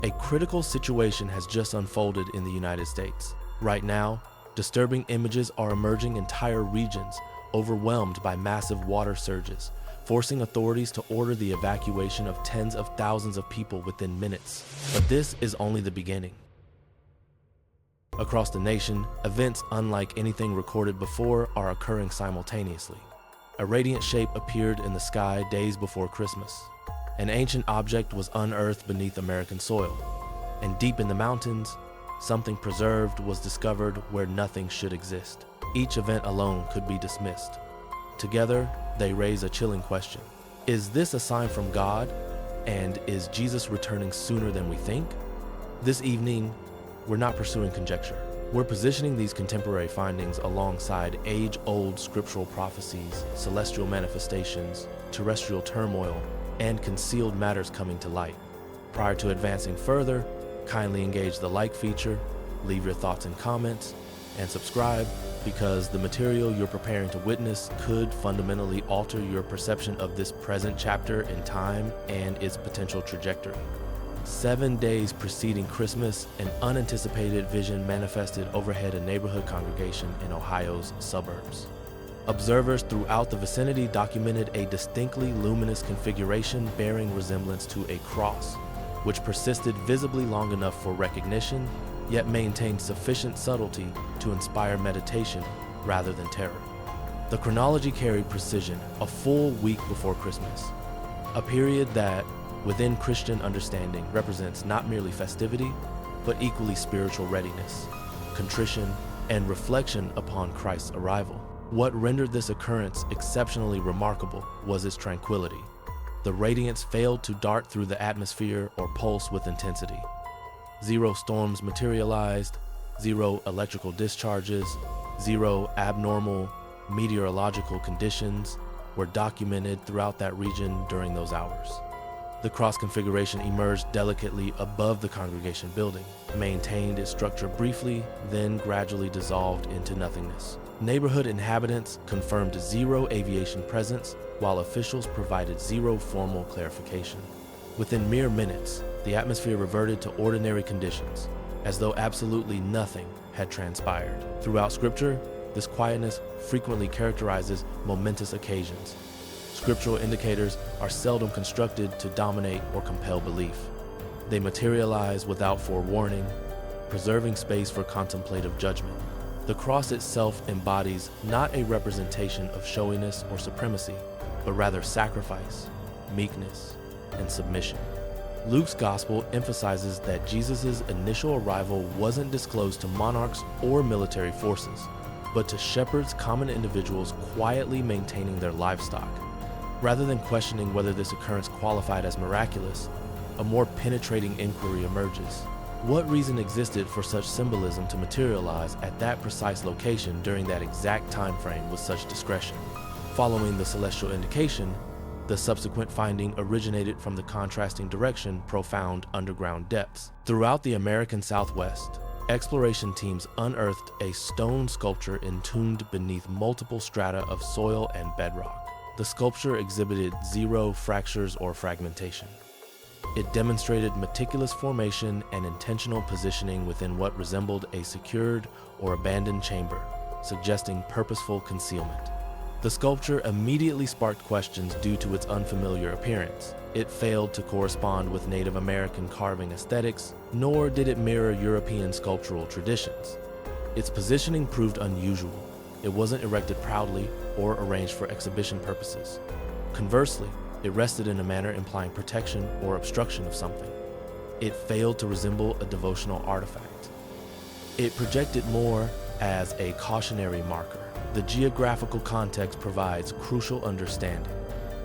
A critical situation has just unfolded in the United States. Right now, disturbing images are emerging. Entire regions overwhelmed by massive water surges, forcing authorities to order the evacuation of tens of thousands of people within minutes. But this is only the beginning. Across the nation, events unlike anything recorded before are occurring simultaneously. A radiant shape appeared in the sky days before Christmas. An ancient object was unearthed beneath American soil. And deep in the mountains, something preserved was discovered where nothing should exist. Each event alone could be dismissed. Together, they raise a chilling question. Is this a sign from God? And is Jesus returning sooner than we think? This evening, we're not pursuing conjecture. We're positioning these contemporary findings alongside age-old scriptural prophecies, celestial manifestations, terrestrial turmoil, and concealed matters coming to light. Prior to advancing further, kindly engage the like feature, leave your thoughts in comments, and subscribe, because the material you're preparing to witness could fundamentally alter your perception of this present chapter in time and its potential trajectory. 7 days preceding Christmas, an unanticipated vision manifested overhead a neighborhood congregation in Ohio's suburbs. Observers throughout the vicinity documented a distinctly luminous configuration bearing resemblance to a cross, which persisted visibly long enough for recognition, yet maintained sufficient subtlety to inspire meditation rather than terror. The chronology carried precision, a full week before Christmas, a period that, within Christian understanding, represents not merely festivity, but equally spiritual readiness, contrition, and reflection upon Christ's arrival. What rendered this occurrence exceptionally remarkable was its tranquility. The radiance failed to dart through the atmosphere or pulse with intensity. 0 storms materialized, 0 electrical discharges, 0 abnormal meteorological conditions were documented throughout that region during those hours. The cross configuration emerged delicately above the congregation building, maintained its structure briefly, then gradually dissolved into nothingness. Neighborhood inhabitants confirmed 0 aviation presence, while officials provided 0 formal clarification. Within mere minutes, the atmosphere reverted to ordinary conditions, as though absolutely nothing had transpired. Throughout Scripture, this quietness frequently characterizes momentous occasions. Scriptural indicators are seldom constructed to dominate or compel belief. They materialize without forewarning, preserving space for contemplative judgment. The cross itself embodies not a representation of showiness or supremacy, but rather sacrifice, meekness, and submission. Luke's gospel emphasizes that Jesus' initial arrival wasn't disclosed to monarchs or military forces, but to shepherds, common individuals quietly maintaining their livestock. Rather than questioning whether this occurrence qualified as miraculous, a more penetrating inquiry emerges. What reason existed for such symbolism to materialize at that precise location during that exact time frame with such discretion? Following the celestial indication, the subsequent finding originated from the contrasting direction, profound underground depths. Throughout the American Southwest, exploration teams unearthed a stone sculpture entombed beneath multiple strata of soil and bedrock. The sculpture exhibited 0 fractures or fragmentation. It demonstrated meticulous formation and intentional positioning within what resembled a secured or abandoned chamber, suggesting purposeful concealment. The sculpture immediately sparked questions due to its unfamiliar appearance. It failed to correspond with Native American carving aesthetics, nor did it mirror European sculptural traditions. Its positioning proved unusual. It wasn't erected proudly or arranged for exhibition purposes. Conversely, it rested in a manner implying protection or obstruction of something. It failed to resemble a devotional artifact. It projected more as a cautionary marker. The geographical context provides crucial understanding.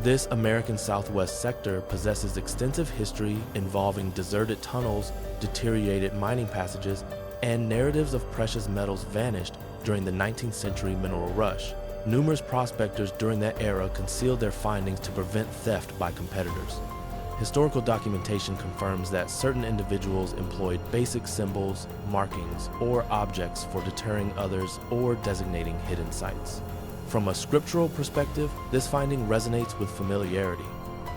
This American Southwest sector possesses extensive history involving deserted tunnels, deteriorated mining passages, and narratives of precious metals vanished during the 19th century mineral rush. Numerous prospectors during that era concealed their findings to prevent theft by competitors. Historical documentation confirms that certain individuals employed basic symbols, markings, or objects for deterring others or designating hidden sites. From a scriptural perspective, this finding resonates with familiarity.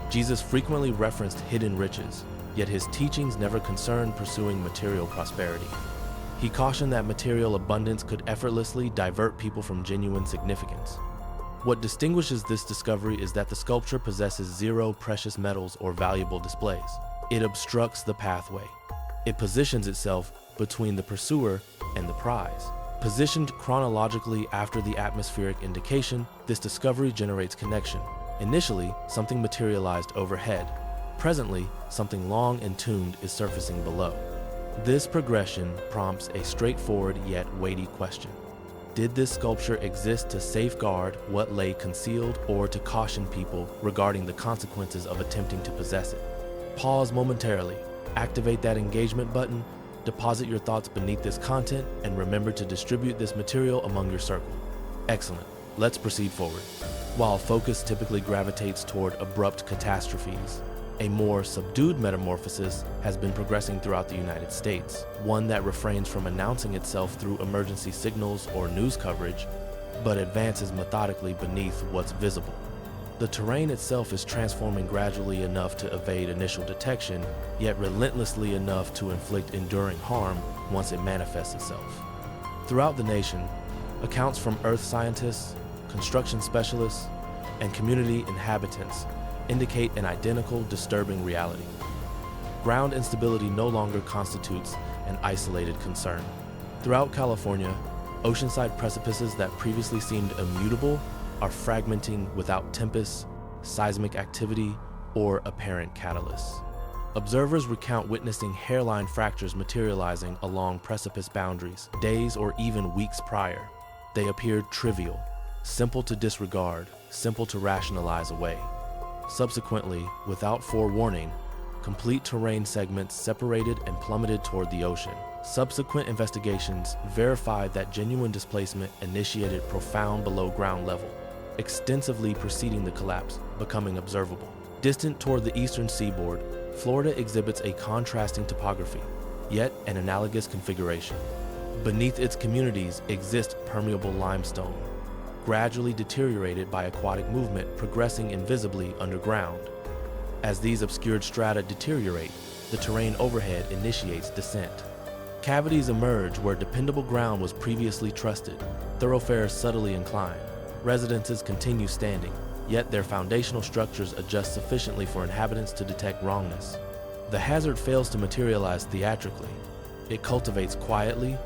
Jesus frequently referenced hidden riches, yet his teachings never concerned pursuing material prosperity. He cautioned that material abundance could effortlessly divert people from genuine significance. What distinguishes this discovery is that the sculpture possesses zero precious metals or valuable displays. It obstructs the pathway. It positions itself between the pursuer and the prize. Positioned chronologically after the atmospheric indication, this discovery generates connection. Initially, something materialized overhead. Presently, something long entombed is surfacing below. This progression prompts a straightforward yet weighty question. Did this sculpture exist to safeguard what lay concealed or to caution people regarding the consequences of attempting to possess it? Pause momentarily, activate that engagement button, deposit your thoughts beneath this content, and remember to distribute this material among your circle. Excellent. Let's proceed forward. While focus typically gravitates toward abrupt catastrophes, a more subdued metamorphosis has been progressing throughout the United States, one that refrains from announcing itself through emergency signals or news coverage, but advances methodically beneath what's visible. The terrain itself is transforming gradually enough to evade initial detection, yet relentlessly enough to inflict enduring harm once it manifests itself. Throughout the nation, accounts from earth scientists, construction specialists, and community inhabitants indicate an identical, disturbing reality. Ground instability no longer constitutes an isolated concern. Throughout California, oceanside precipices that previously seemed immutable are fragmenting without tempests, seismic activity, or apparent catalysts. Observers recount witnessing hairline fractures materializing along precipice boundaries days or even weeks prior. They appeared trivial, simple to disregard, simple to rationalize away. Subsequently, without forewarning, complete terrain segments separated and plummeted toward the ocean. Subsequent investigations verified that genuine displacement initiated profound below ground level, extensively preceding the collapse, becoming observable. Distant toward the eastern seaboard, Florida exhibits a contrasting topography, yet an analogous configuration. Beneath its communities exist permeable limestone, gradually deteriorated by aquatic movement progressing invisibly underground. As these obscured strata deteriorate, the terrain overhead initiates descent. Cavities emerge where dependable ground was previously trusted, thoroughfares subtly incline. Residences continue standing, yet their foundational structures adjust sufficiently for inhabitants to detect wrongness. The hazard fails to materialize theatrically. It cultivates quietly,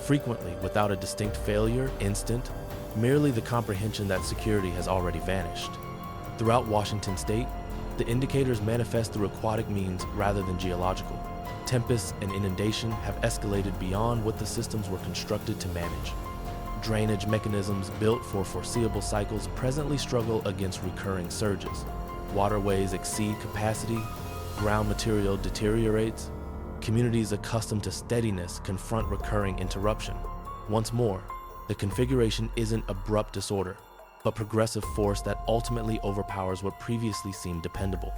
frequently without a distinct failure, instant, merely the comprehension that security has already vanished. Throughout Washington state, the indicators manifest through aquatic means rather than geological. Tempests and inundation have escalated beyond what the systems were constructed to manage. Drainage mechanisms built for foreseeable cycles presently struggle against recurring surges. Waterways exceed capacity, ground material deteriorates, communities accustomed to steadiness confront recurring interruption. Once more, the configuration isn't abrupt disorder, but progressive force that ultimately overpowers what previously seemed dependable.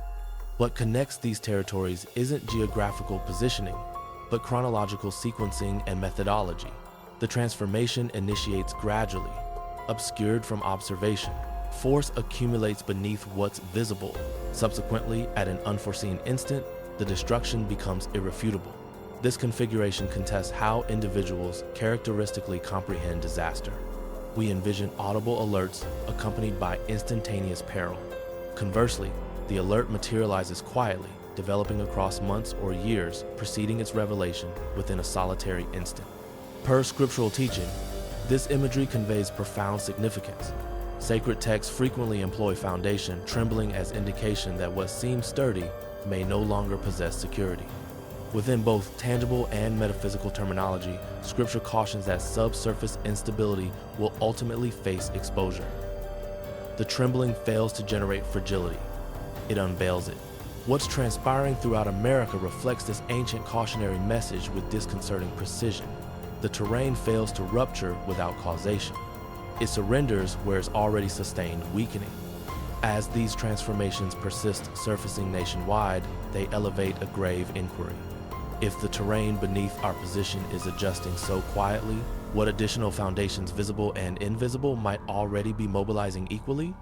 What connects these territories isn't geographical positioning, but chronological sequencing and methodology. The transformation initiates gradually, obscured from observation. Force accumulates beneath what's visible. Subsequently, at an unforeseen instant, the destruction becomes irrefutable. This configuration contests how individuals characteristically comprehend disaster. We envision audible alerts accompanied by instantaneous peril. Conversely, the alert materializes quietly, developing across months or years preceding its revelation within a solitary instant. Per scriptural teaching, this imagery conveys profound significance. Sacred texts frequently employ foundation, trembling as indication that what seems sturdy may no longer possess security. Within both tangible and metaphysical terminology, Scripture cautions that subsurface instability will ultimately face exposure. The trembling fails to generate fragility. It unveils it. What's transpiring throughout America reflects this ancient cautionary message with disconcerting precision. The terrain fails to rupture without causation. It surrenders where it's already sustained weakening. As these transformations persist surfacing nationwide, they elevate a grave inquiry. If the terrain beneath our position is adjusting so quietly, what additional foundations, visible and invisible, might already be mobilizing equally?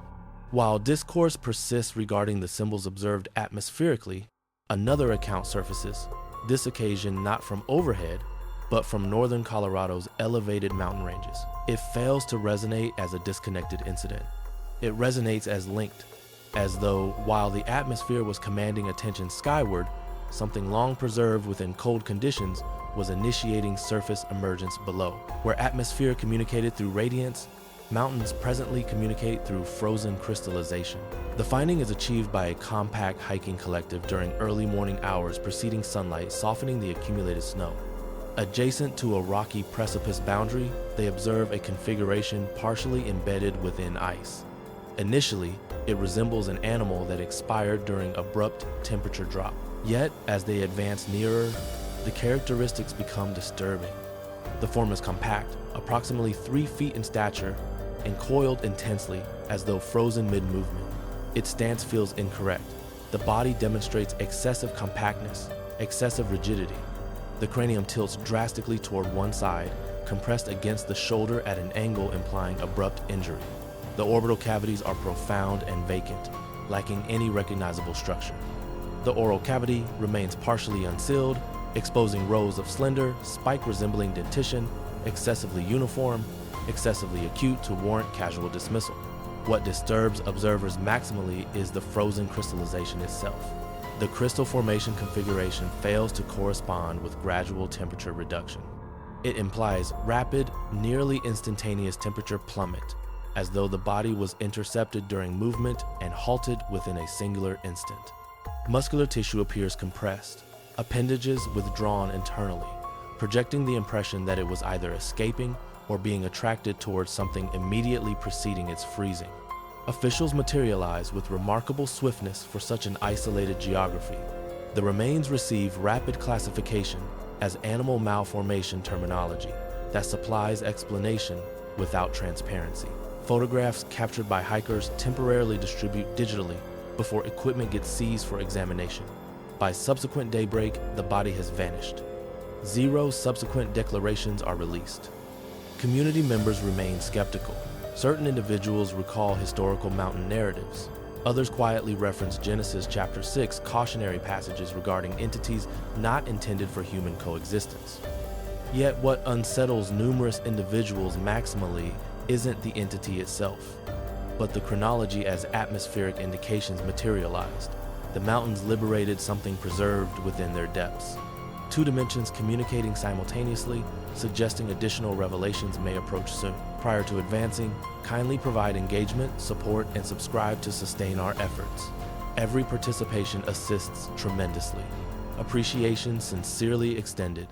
While discourse persists regarding the symbols observed atmospherically, Another account surfaces, this occasion not from overhead, but from northern Colorado's elevated mountain ranges. It fails to resonate as a disconnected incident. It resonates as linked, as though while the atmosphere was commanding attention skyward, something long preserved within cold conditions was initiating surface emergence below. Where atmosphere communicated through radiance, mountains presently communicate through frozen crystallization. The finding is achieved by a compact hiking collective during early morning hours preceding sunlight, softening the accumulated snow. Adjacent to a rocky precipice boundary, they observe a configuration partially embedded within ice. Initially, it resembles an animal that expired during abrupt temperature drop. Yet, as they advance nearer, the characteristics become disturbing. The form is compact, approximately 3 feet in stature, and coiled intensely as though frozen mid-movement. Its stance feels incorrect. The body demonstrates excessive compactness, excessive rigidity. The cranium tilts drastically toward one side, compressed against the shoulder at an angle implying abrupt injury. The orbital cavities are profound and vacant, lacking any recognizable structure. The oral cavity remains partially unsealed, exposing rows of slender, spike-resembling dentition, excessively uniform, excessively acute to warrant casual dismissal. What disturbs observers maximally is the frozen crystallization itself. The crystal formation configuration fails to correspond with gradual temperature reduction. It implies rapid, nearly instantaneous temperature plummet, as though the body was intercepted during movement and halted within a singular instant. Muscular tissue appears compressed, appendages withdrawn internally, projecting the impression that it was either escaping or being attracted towards something immediately preceding its freezing. Officials materialize with remarkable swiftness for such an isolated geography. The remains receive rapid classification as animal malformation terminology that supplies explanation without transparency. Photographs captured by hikers temporarily distribute digitally before equipment gets seized for examination. By subsequent daybreak, the body has vanished. 0 subsequent declarations are released. Community members remain skeptical. Certain individuals recall historical mountain narratives. Others quietly reference Genesis chapter 6 cautionary passages regarding entities not intended for human coexistence. Yet what unsettles numerous individuals maximally isn't the entity itself, but the chronology as atmospheric indications materialized. The mountains liberated something preserved within their depths. 2 dimensions communicating simultaneously, suggesting additional revelations may approach soon. Prior to advancing, kindly provide engagement, support, and subscribe to sustain our efforts. Every participation assists tremendously. Appreciation sincerely extended.